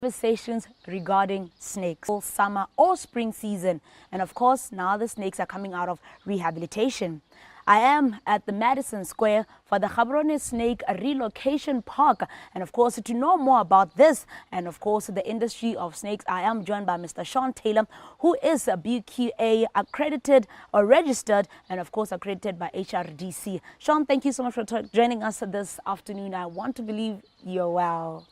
Conversations regarding snakes, all summer or spring season, and of course now the snakes are coming out of rehabilitation. I am at the Madison Square for the Gaborone Snake Relocation Park, and of course to know more about this and of course the industry of snakes, I am joined by Mr. Sean Taylor, who is a BQA accredited or registered and of course accredited by HRDC. Sean, thank you so much for joining us this afternoon. I want to believe you're well.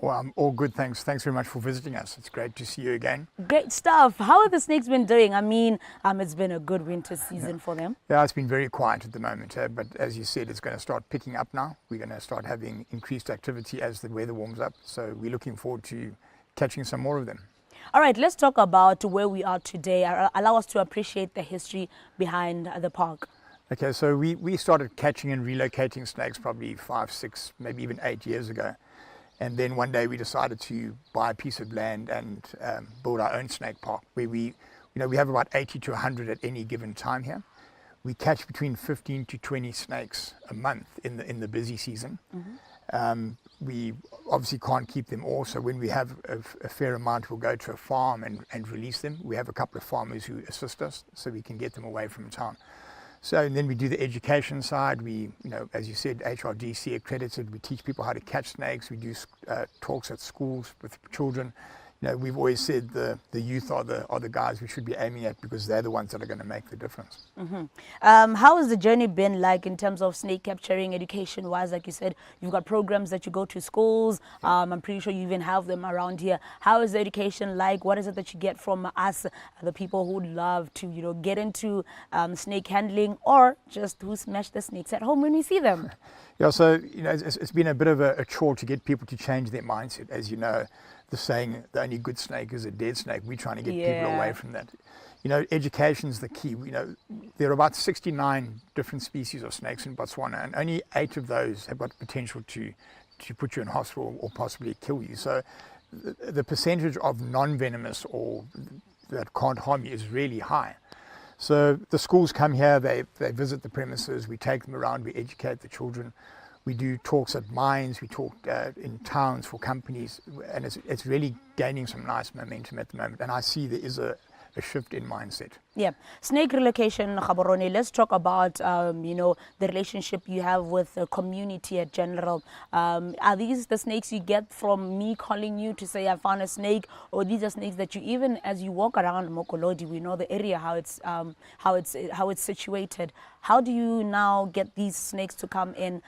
Well, I'm all good, thanks. Thanks very much for visiting us. It's great to see you again. Great stuff. How have the snakes been doing? I mean, it's been a good winter season for them. Yeah, it's been very quiet at the moment, but as you said, it's going to start picking up now. We're going to start having increased activity as the weather warms up. So we're looking forward to catching some more of them. All right, let's talk about where we are today. Allow us to appreciate the history behind the park. Okay, so we started catching and relocating snakes probably 5, 6, maybe even 8 years ago. And then one day we decided to buy a piece of land and build our own snake park, where we have about 80 to 100 at any given time here. We catch between 15 to 20 snakes a month in the busy season. Mm-hmm. We obviously can't keep them all, so when we have a fair amount, we'll go to a farm and release them. We have a couple of farmers who assist us, so we can get them away from town. So and then we do the education side. We, as you said, HRDC accredited. We teach people how to catch snakes. We do talks at schools with children. We've always said the youth are the guys we should be aiming at, because they're the ones that are going to make the difference. Mm-hmm. How has the journey been like in terms of snake capturing, education-wise? Like you said, you've got programs that you go to schools. I'm pretty sure you even have them around here. How is the education like? What is it that you get from us, the people who would love to, get into snake handling, or just who smash the snakes at home when we see them? Yeah, so it's been a bit of a chore to get people to change their mindset. As you know, the saying, the only good snake is a dead snake. We're trying to get people away from that. Education's the key. There are about 69 different species of snakes in Botswana, and only 8 of those have got potential to put you in hospital or possibly kill you. So the percentage of non-venomous or that can't harm you is really high. So the schools come here, they visit the premises, we take them around, we educate the children. We do talks at mines, we talk in towns for companies, and it's really gaining some nice momentum at the moment. And I see there is a shift in mindset. Yeah. Snake relocation, Gaborone, let's talk about, the relationship you have with the community in general. Are these the snakes you get from me calling you to say I found a snake, or these are snakes that you, even as you walk around Mokolodi, we know the area, how it's situated. How do you now get these snakes to come in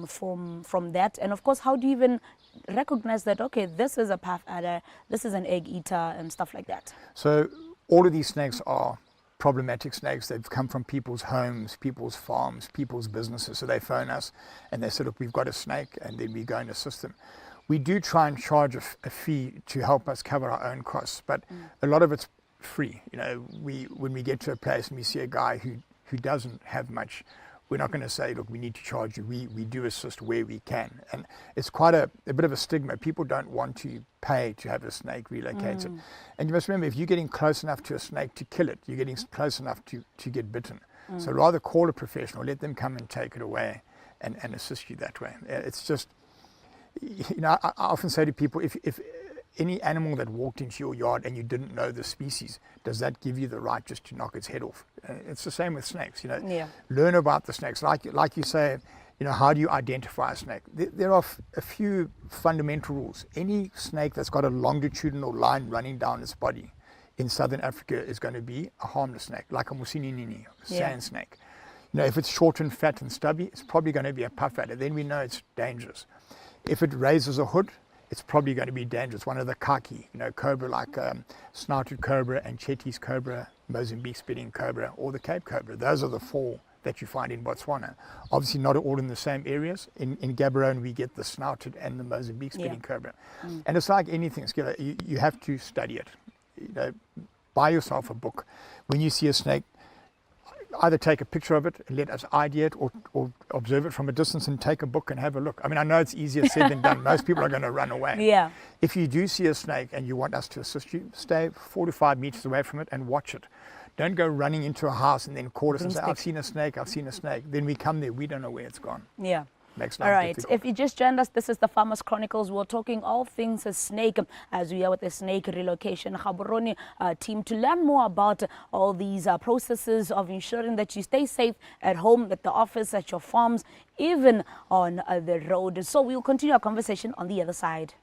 from that? And of course, how do you even recognize that, okay, this is a path adder, this is an egg eater, and stuff like that? So all of these snakes are problematic snakes. They've come from people's homes, people's farms, people's businesses. So they phone us and they say, look, we've got a snake, and then we go and assist them. We do try and charge a fee to help us cover our own costs, but a lot of it's free. When we get to a place and we see a guy who doesn't have much, we're not going to say, look, we need to charge you. We do assist where we can. And it's quite a bit of a stigma. People don't want to pay to have a snake relocated. And you must remember, if you're getting close enough to a snake to kill it, you're getting close enough to get bitten. So rather call a professional, let them come and take it away and assist you that way. It's just, I often say to people, if any animal that walked into your yard and you didn't know the species, does that give you the right just to knock its head off? It's the same with snakes. Learn about the snakes. Like you say, how do you identify a snake? There are a few fundamental rules. Any snake that's got a longitudinal line running down its body in southern Africa is going to be a harmless snake, like a Musininini, sand snake. If it's short and fat and stubby, it's probably going to be a puff adder. Then we know it's dangerous. If it raises a hood, it's probably going to be dangerous. One of the kaki, cobra, like snouted cobra and Chetty's cobra, Mozambique spitting cobra, or the Cape cobra. Those are the 4 that you find in Botswana. Obviously not all in the same areas. In Gaborone we get the snouted and the Mozambique spitting cobra. And it's like anything, Skilla, you have to study it. Buy yourself a book. When you see a snake, either take a picture of it and let us ID it, or observe it from a distance and take a book and have a look. I mean, I know it's easier said than done. Most people are going to run away. Yeah. If you do see a snake and you want us to assist you, stay 4 to 5 meters away from it and watch it. Don't go running into a house and then call us and say, I've seen a snake, I've seen a snake. Then we come there, we don't know where it's gone. Yeah. makes All life right. difficult. If you just joined us, this is the Farmers Chronicles. We're talking all things snake as we are with the snake relocation Gaborone team to learn more about all these processes of ensuring that you stay safe at home, at the office, at your farms, even on the road. So we'll continue our conversation on the other side.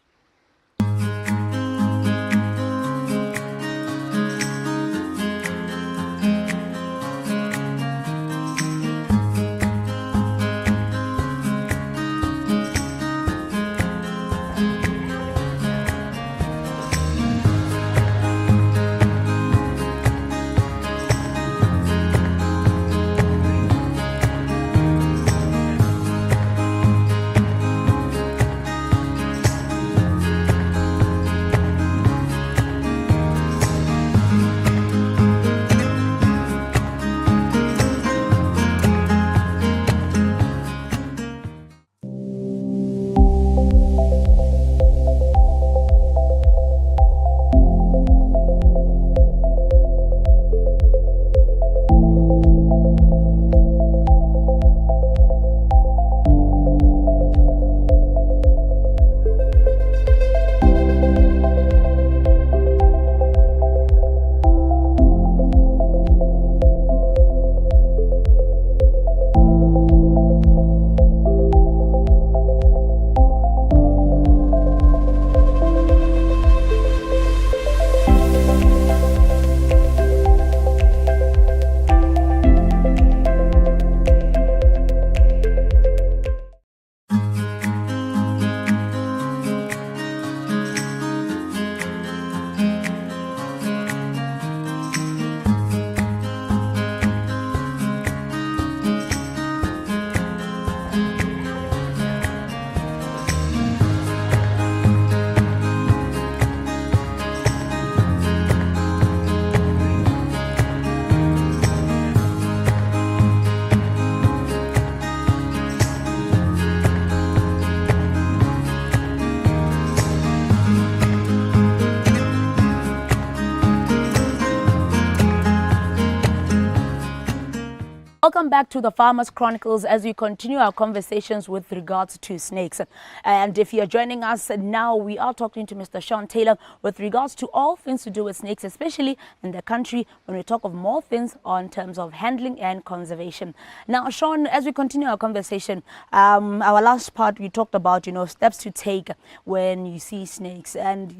Welcome back to the Farmers Chronicles as we continue our conversations with regards to snakes. And if you're joining us now, we are talking to Mr. Sean Taylor with regards to all things to do with snakes, especially in the country when we talk of more things on terms of handling and conservation. Now, Sean, as we continue our conversation, our last part we talked about, steps to take when you see snakes. And,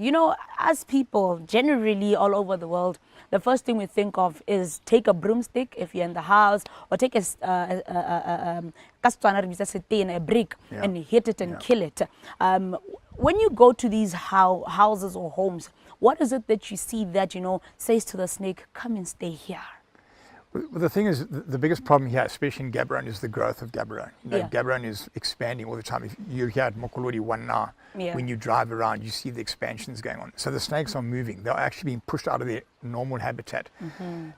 as people generally all over the world, the first thing we think of is take a broomstick if you're in the house, or take a brick and hit it and kill it. When you go to these houses or homes, what is it that you see that, says to the snake, come and stay here? Well, the thing is, the biggest problem here, especially in Gaborone, is the growth of Gaborone. Gaborone is expanding all the time. If you're here at Mokolodi 1 now, when you drive around, you see the expansions going on. So the snakes are moving. They're actually being pushed out of their normal habitat.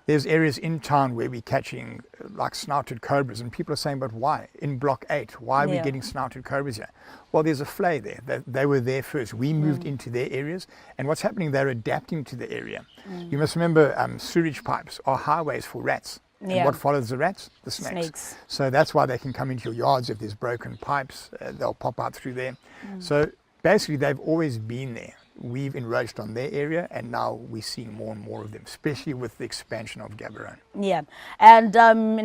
There's areas in town where we're catching like snouted cobras, and people are saying, but why? In Block 8, why are we getting snouted cobras here? Well, there's a flay there. They were there first. We moved into their areas, and what's happening, they're adapting to the area. You must remember, sewage pipes are highways for rats. And what follows the rats? The snakes. So that's why they can come into your yards. If there's broken pipes, they'll pop out through there. So basically, they've always been there. We've encroached on their area, and now we're seeing more and more of them, especially with the expansion of Gaborone. Yeah, and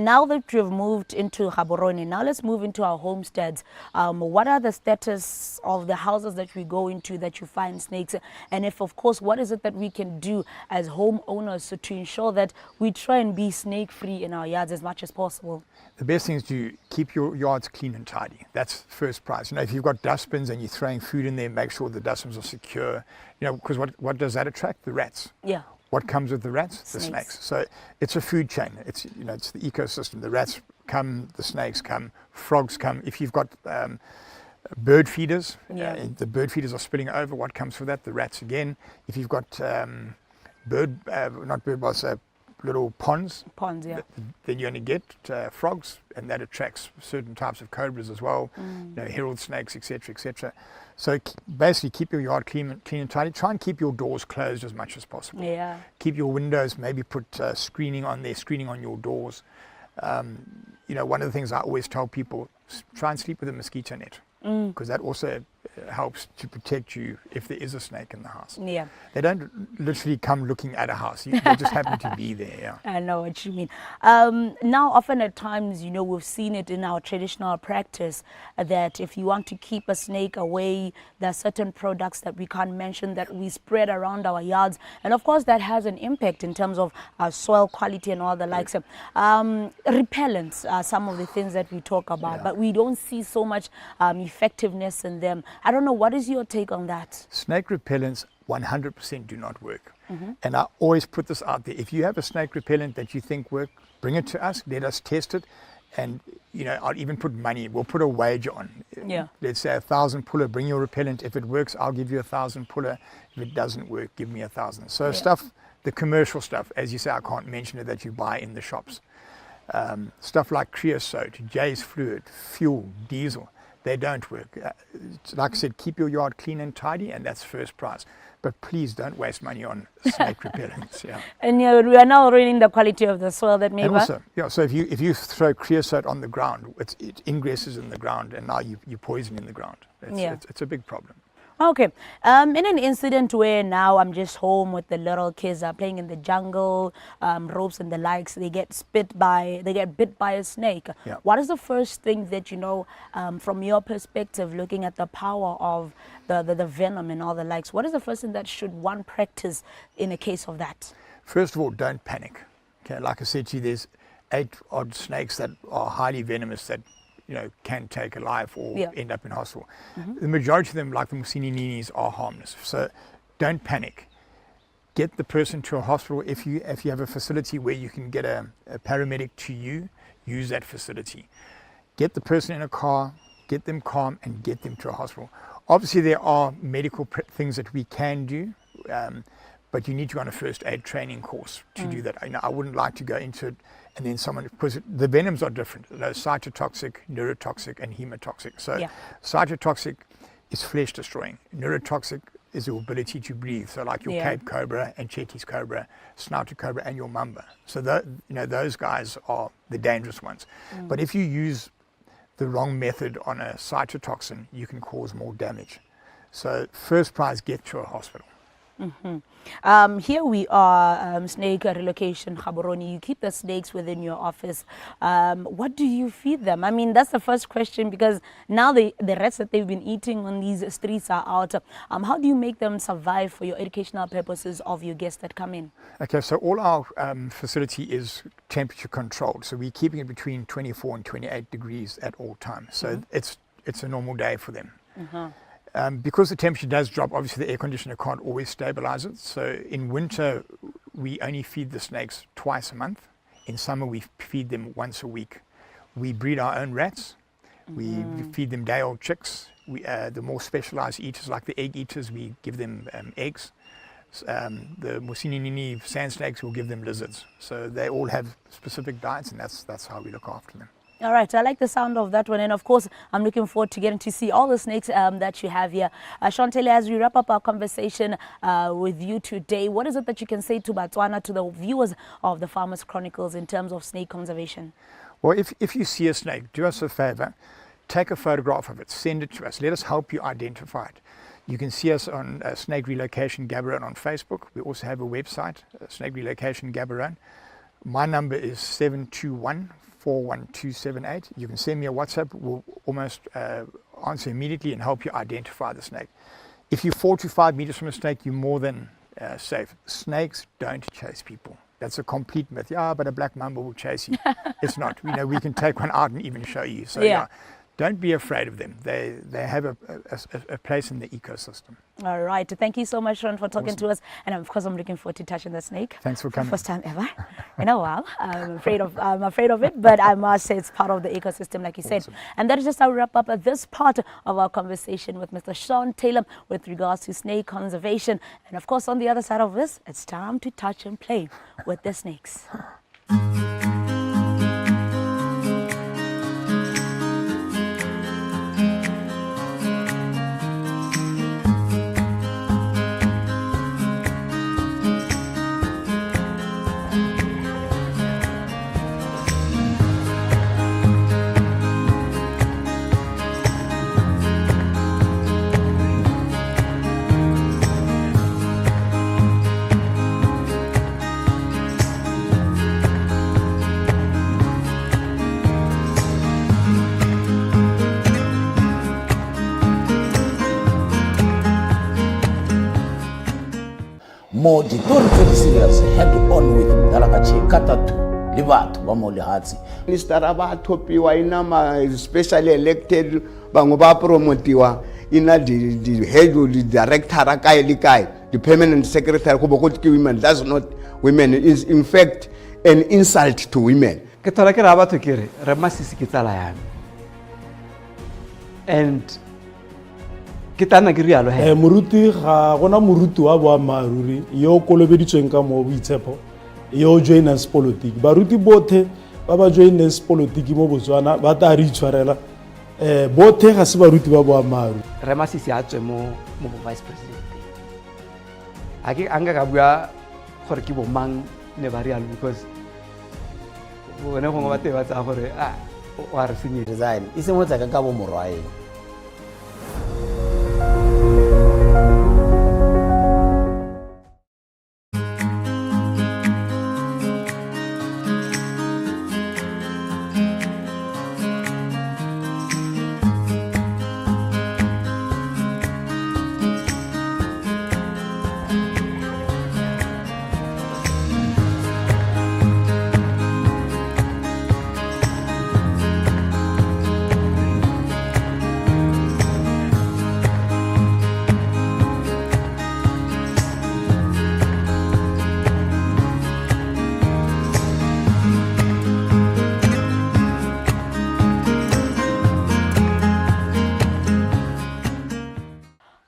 now that we've moved into Gaborone, now let's move into our homesteads. What are the status of the houses that we go into that you find snakes? And if, of course, what is it that we can do as homeowners to ensure that we try and be snake-free in our yards as much as possible? The best thing is to keep your yards clean and tidy. That's first prize. If you've got dustbins and you're throwing food in there, make sure the dustbins are secure. Because what does that attract? The rats. Yeah. What comes with the rats? The snakes. So it's a food chain. It's it's the ecosystem. The rats come, the snakes come, frogs come. If you've got bird feeders, the bird feeders are spilling over. What comes for that? The rats again. If you've got little ponds, then you're going to get frogs, and that attracts certain types of cobras as well, herald snakes, etc., etc. So basically, keep your yard clean and tidy. Try and keep your doors closed as much as possible. Keep your windows, maybe put screening on there, screening on your doors. You know, one of the things I always tell people, try and sleep with a mosquito net, because that also helps to protect you if there is a snake in the house. Yeah. They don't literally come looking at a house. They just happen to be there. Yeah. I know what you mean. Now, often at times, you know, we've seen it in our traditional practice that if you want to keep a snake away, there are certain products that we can't mention that we spread around our yards. And of course, that has an impact in terms of soil quality and all the likes. Repellents are some of the things that we talk about, but we don't see so much effectiveness in them. I don't know, what is your take on that? Snake repellents 100% do not work. And I always put this out there. If you have a snake repellent that you think works, bring it to us, let us test it. And, you know, I'll even put money, we'll put a wager on. Yeah. Let's say 1,000 puller, bring your repellent. If it works, I'll give you 1,000 puller. If it doesn't work, give me 1,000. So stuff, the commercial stuff, as you say, I can't mention it, that you buy in the shops. Stuff like creosote, Jay's fluid, fuel, diesel, they don't work. Like I said, keep your yard clean and tidy, and that's first prize. But please don't waste money on snake repellents. Yeah. And we are now reading the quality of the soil that may. And also, so if you throw creosote on the ground, it ingresses in the ground, and now you're poisoning the ground. It's a big problem. Okay. In an incident where now I'm just home with the little kids are playing in the jungle, ropes and the likes, they get bit by a snake. Yeah. What is the first thing that you know from your perspective, looking at the power of the venom and all the likes? What is the first thing that should one practice in a case of that? First of all, don't panic. Okay, like I said to you, there's 8 odd snakes that are highly venomous that, you know, can take a life or end up in hospital. The majority of them, like the Musinininis, are harmless. So don't panic. Get the person to a hospital. If you have a facility where you can get a paramedic to you, use that facility. Get the person in a car, get them calm, and get them to a hospital. Obviously, there are medical things that we can do, but you need to go on a first aid training course to do that. I wouldn't like to go into it and then because the venoms are different. They're cytotoxic, neurotoxic, and hemotoxic. So cytotoxic is flesh destroying. Neurotoxic is your ability to breathe. So like your Cape Cobra and Chetty's Cobra, Snouted Cobra, and your Mamba. So those guys are the dangerous ones. But if you use the wrong method on a cytotoxin, you can cause more damage. So first prize, get to a hospital. Here we are, snake relocation, Gaborone. You keep the snakes within your office. What do you feed them? I mean, that's the first question, because now the rats that they've been eating on these streets are out. How do you make them survive for your educational purposes of your guests that come in? Okay, so all our facility is temperature controlled. So we're keeping it between 24 and 28 degrees at all times. So it's a normal day for them. Because the temperature does drop, obviously the air conditioner can't always stabilize it. So in winter, we only feed the snakes twice a month. In summer, we feed them once a week. We breed our own rats. We feed them day-old chicks. The more specialized eaters, like the egg eaters, we give them eggs. The Musinini sand snakes, will give them lizards. So they all have specific diets, and that's how we look after them. All right, I like the sound of that one, and of course I'm looking forward to getting to see all the snakes that you have here. Chantele, as we wrap up our conversation with you today, what is it that you can say to Botswana, to the viewers of the Farmers Chronicles, in terms of snake conservation? Well, if you see a snake, do us a favor, take a photograph of it, send it to us, let us help you identify it. You can see us on Snake Relocation Gaborone on Facebook. We also have a website, Snake Relocation Gaborone. My number is 721-41278. You can send me a WhatsApp. We'll almost answer immediately and help you identify the snake. If you're 4 to 5 meters from a snake, you're more than safe. Snakes don't chase people. That's a complete myth. Yeah, but a black mamba will chase you. It's not. You know, we can take one out and even show you. So yeah, don't be afraid of them. They have a place in the ecosystem. All right. Thank you so much, Ron, for talking to us. And of course, I'm looking forward to touching the snake. Thanks for coming. First time ever in a while. I'm afraid of it, but I must say it's part of the ecosystem, like you said. And that is just how we wrap up this part of our conversation with Mr. Sean Taylor with regards to snake conservation. And of course, on the other side of this, it's time to touch and play with the snakes. mo ditori tse di serious head on with Mdalakachi katatu le batho ba mo lehatsi minister ba thopiwa ina especially elected bangwe ba promotiwa ina the head or the director ka ile kai the permanent secretary go go ke women, that's not women, is in fact an insult to women. Ke thola ke ra batho ke re masisi ke tsala yana and ke tana ke rialo he moruti ga gona moruti wa boammaaruri yo kolobeditsweng ka mo boitshepo yo joiners politics baruti bothe ba ba joiners politics mo Botswana ba ta re itshwarela bothe ga se baruti ba boammaaruri re masisi a tswe mo vice president ake anga ka bua gore ke bo mang ne ba rialo because bona go ba te ba tsa gore o a re senye resign ise mo tsa ka bo morwae.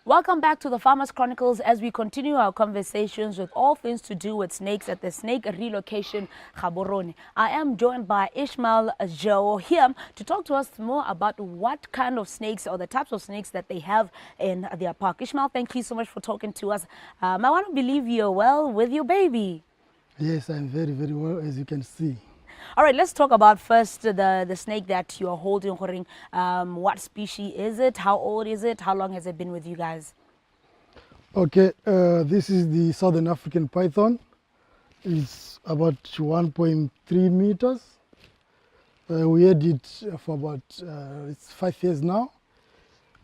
Welcome back to the Farmers Chronicles as we continue our conversations with all things to do with snakes at the snake relocation Gaborone. I am joined by Ishmael Joe here to talk to us more about what kind of snakes or the types of snakes that they have in their park. Ishmael, thank you so much for talking to us. I want to believe you're well with your baby. Yes, I'm very, very well, as you can see. All right, let's talk about first the snake that you are holding. What species is it? How old is it? How long has it been with you guys? Okay, this is the Southern African python. It's about 1.3 meters. We had it for about it's 5 years now.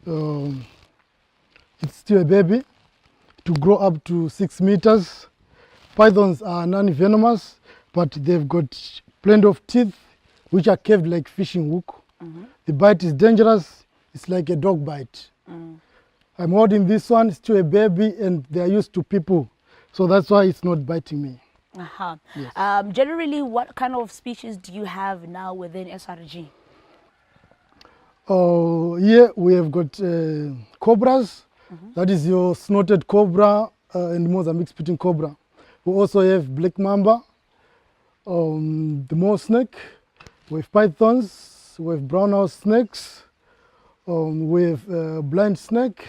It's still a baby. To grow up to 6 meters. Pythons are non-venomous, but they've got plenty of teeth, which are curved like fishing hook. The bite is dangerous. It's like a dog bite. I'm holding this one, it's still a baby, and they are used to people. So that's why it's not biting me. Yes. Generally, what kind of species do you have now within SRG? Here we have got cobras. That is your snouted cobra and Mozambique spitting cobra. We also have black mamba, the moor snake, we have pythons, we have brown house snakes, we have blind snake,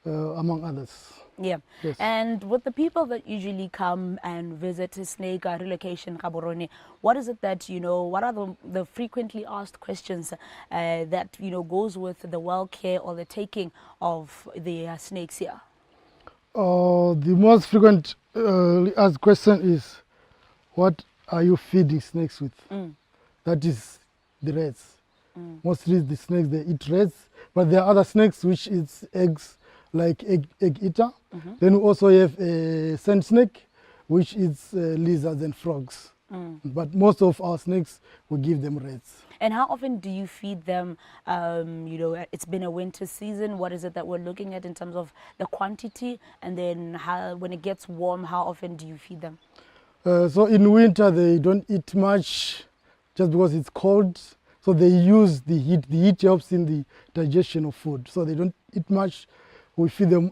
among others. Yeah. Yes. And with the people that usually come and visit snake relocation Gaborone, what is it that, what are the frequently asked questions that, goes with the well care or the taking of the snakes here? The most frequent asked question is, what are you feeding snakes with? That is the rats. Mostly the snakes, they eat rats, but there are other snakes which eat eggs, like egg eater. Then we also have a sand snake, which eats lizards and frogs. But most of our snakes, we give them rats. And how often do you feed them? It's been a winter season. What is it that we're looking at in terms of the quantity? And then when it gets warm, how often do you feed them? So in winter, they don't eat much just because it's cold. So they use the heat. The heat helps in the digestion of food. So they don't eat much. We feed them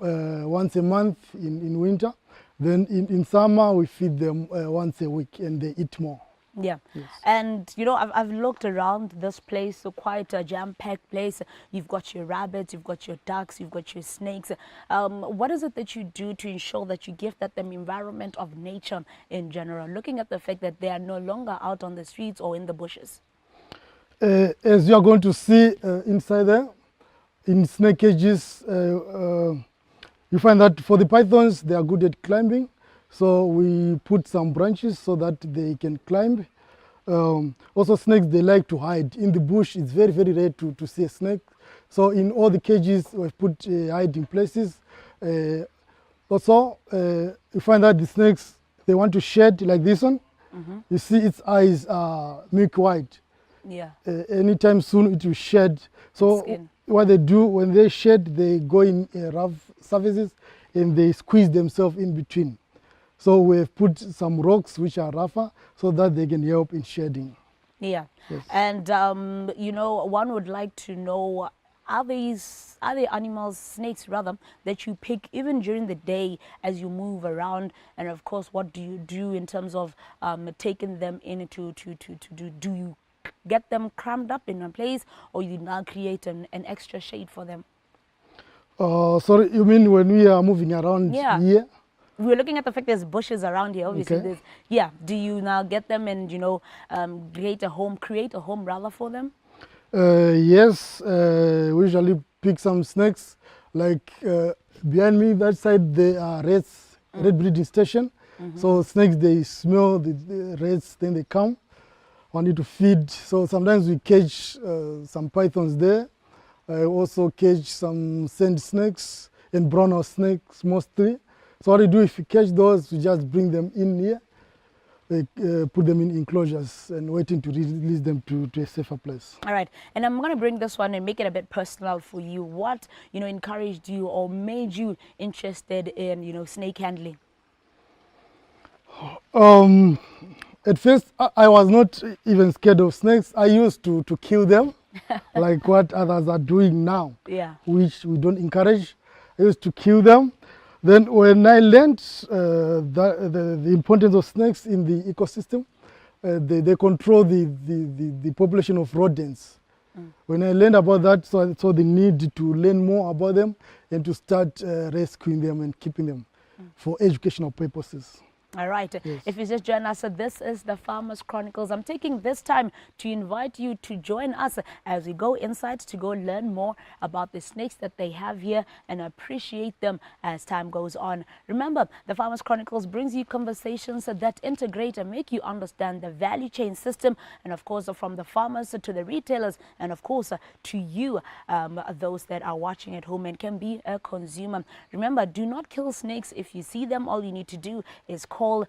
once a month in winter. Then in summer, we feed them once a week and they eat more. Yeah. Yes. And, I've looked around this place, so quite a jam-packed place. You've got your rabbits, you've got your ducks, you've got your snakes. What is it that you do to ensure that you give them environment of nature in general, looking at the fact that they are no longer out on the streets or in the bushes? As you are going to see inside there, in snake cages, you find that for the pythons, they are good at climbing. So we put some branches so that they can climb. Also snakes, they like to hide. In the bush, it's very, very rare to see a snake. So in all the cages, we've put hiding places. Also, you find that the snakes, they want to shed like this one. You see its eyes are milk white. Yeah. Anytime soon it will shed. So Skin. what they do when they shed, they go in rough surfaces and they squeeze themselves in between. So we've put some rocks which are rougher so that they can help in shedding. Yeah. Yes. And you know, one would like to know, are there animals, snakes rather, that you pick even during the day as you move around? And of course, what do you do in terms of taking them in to do you get them crammed up in a place, or you now create an extra shade for them? Sorry, you mean when we are moving around Yeah. here? We're looking at the fact there's bushes around here. Obviously, Okay. there's, yeah. Do you now get them and, you know, create a home rather for them? Yes, we usually pick some snakes. Like behind me, that side, there are rats, rat breeding station. So snakes, they smell the rats, then they come. I need to feed. So sometimes we catch some pythons there. I also catch some sand snakes and brown house snakes mostly. So what we do, if you catch those, we just bring them in here, put them in enclosures and waiting to release them to a safer place. All right, and I'm going to bring this one and make it a bit personal for you. What, you know, encouraged you or made you interested in, you know, snake handling? At first, I was not even scared of snakes. I used to kill them, like what others are doing now, Yeah. which we don't encourage. I used to kill them. Then when I learned the importance of snakes in the ecosystem, they control the population of rodents. When I learned about that, so I saw the need to learn more about them and to start rescuing them and keeping them for educational purposes. All right. Yes. If you just join us, this is the Farmers Chronicles. I'm taking this time to invite you to join us as we go inside to go learn more about the snakes that they have here and appreciate them as time goes on. Remember, the Farmers Chronicles brings you conversations that integrate and make you understand the value chain system, and of course, from the farmers to the retailers, and of course, to you, those that are watching at home and can be a consumer. Remember, do not kill snakes. If you see them, all you need to do is call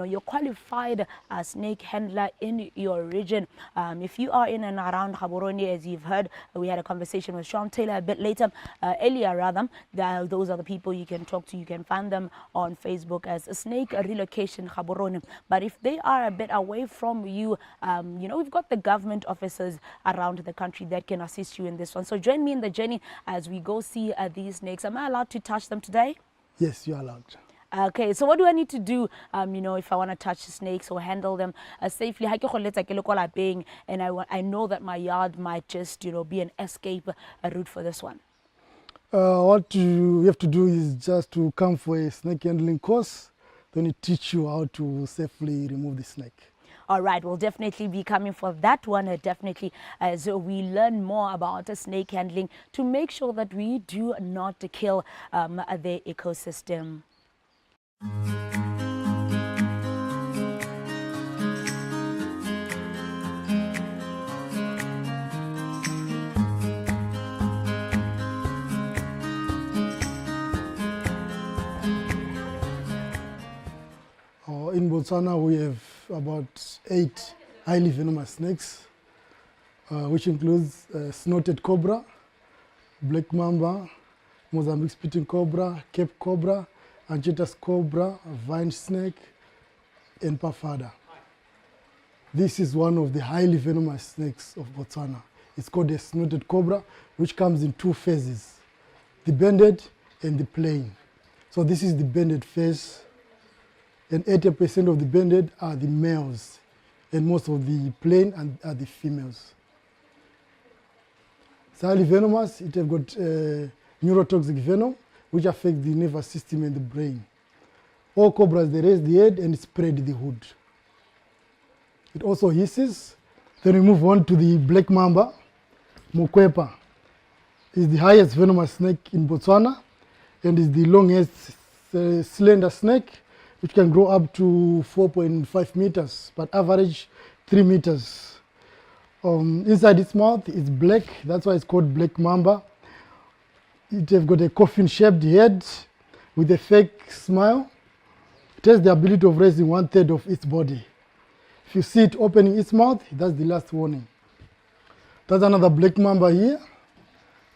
your qualified snake handler in your region. If you are in and around Gaborone, as you've heard, we had a conversation with Sean Taylor a bit later, earlier rather. Those are the people you can talk to. You can find them on Facebook as Snake Relocation Gaborone. But if they are a bit away from you, we've got the government officers around the country that can assist you in this one. So join me in the journey as we go see these snakes. Am I allowed to touch them today? Yes, you are allowed. Okay, so what do I need to do, if I want to touch snakes or handle them safely? And I know that my yard might just, be an escape route for this one. What you have to do is just to come for a snake handling course. Then it teach you how to safely remove the snake. All right, we'll definitely be coming for that one, definitely, as we learn more about snake handling to make sure that we do not kill the ecosystem. In Botswana, we have about 8 highly venomous snakes, which includes snouted cobra, black mamba, Mozambique spitting cobra, Cape cobra, Angetas cobra, vine snake, and pafada. This is one of the highly venomous snakes of Botswana. It's called a snouted cobra, which comes in 2 phases, the banded and the plain. So this is the banded phase, and 80% of the banded are the males, and most of the plain are the females. It's highly venomous. It has got neurotoxic venom, which affect the nervous system and the brain. All cobras, they raise the head and spread the hood. It also hisses. Then we move on to the black mamba. Mokwepa is the highest venomous snake in Botswana and is the longest slender snake, which can grow up to 4.5 meters, but average 3 meters. Inside its mouth is black, that's why it's called black mamba. It has got a coffin-shaped head, with a fake smile. It has the ability of raising 1/3 of its body. If you see it opening its mouth, that's the last warning. That's another black mamba here,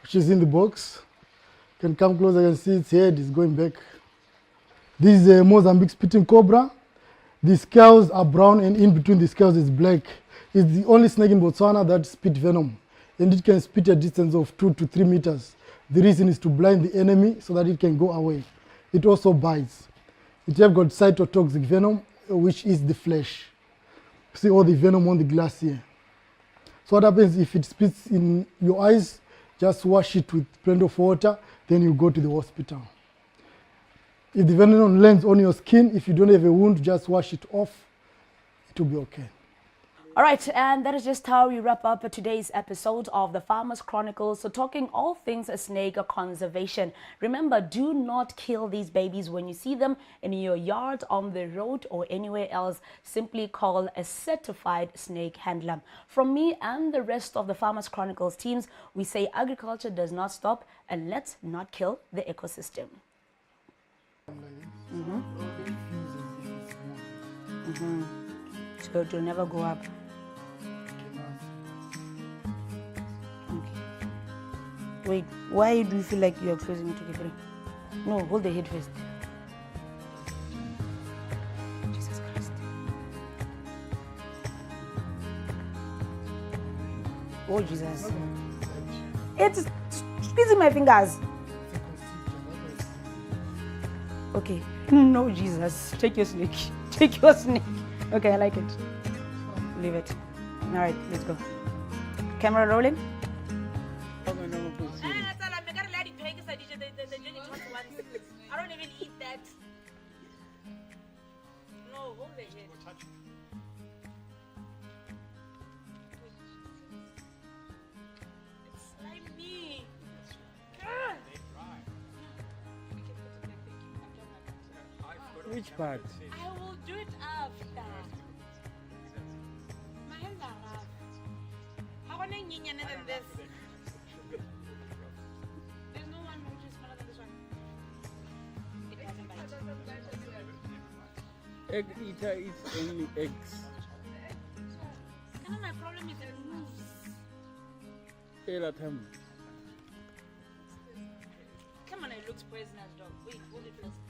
which is in the box. You can come closer and see its head is going back. This is a Mozambique spitting cobra. The scales are brown and in between the scales is black. It's the only snake in Botswana that spits venom, and it can spit a distance of 2 to 3 meters. The reason is to blind the enemy so that it can go away. It also bites. It have got cytotoxic venom, which is the flesh. See all the venom on the glass here. So what happens if it spits in your eyes, just wash it with plenty of water, then you go to the hospital. If the venom lands on your skin, if you don't have a wound, just wash it off. It will be okay. All right, and that is just how we wrap up today's episode of the Farmers Chronicles. So talking all things snake conservation. Remember, do not kill these babies when you see them in your yard, on the road, or anywhere else. Simply call a certified snake handler. From me and the rest of the Farmers Chronicles teams, we say agriculture does not stop, and let's not kill the ecosystem. So it will never go up. Wait, why do you feel like you are closing it to Kipri? No, hold the head first. Jesus Christ. Oh, Jesus. It's squeezing my fingers. Okay. No, Jesus. Take your snake. Take your snake. Okay, I like it. Leave it. All right, let's go. Camera rolling. I don't even eat that. No, hold the head. It's slimy. Which part? I will do it after. My hands are rough. How can I get than this? There's no one which is smaller than this one. It doesn't bite. Egg eater eats only eggs. My problem is it moves. Come Come on, it looks poisonous, dog. Wait, hold it first.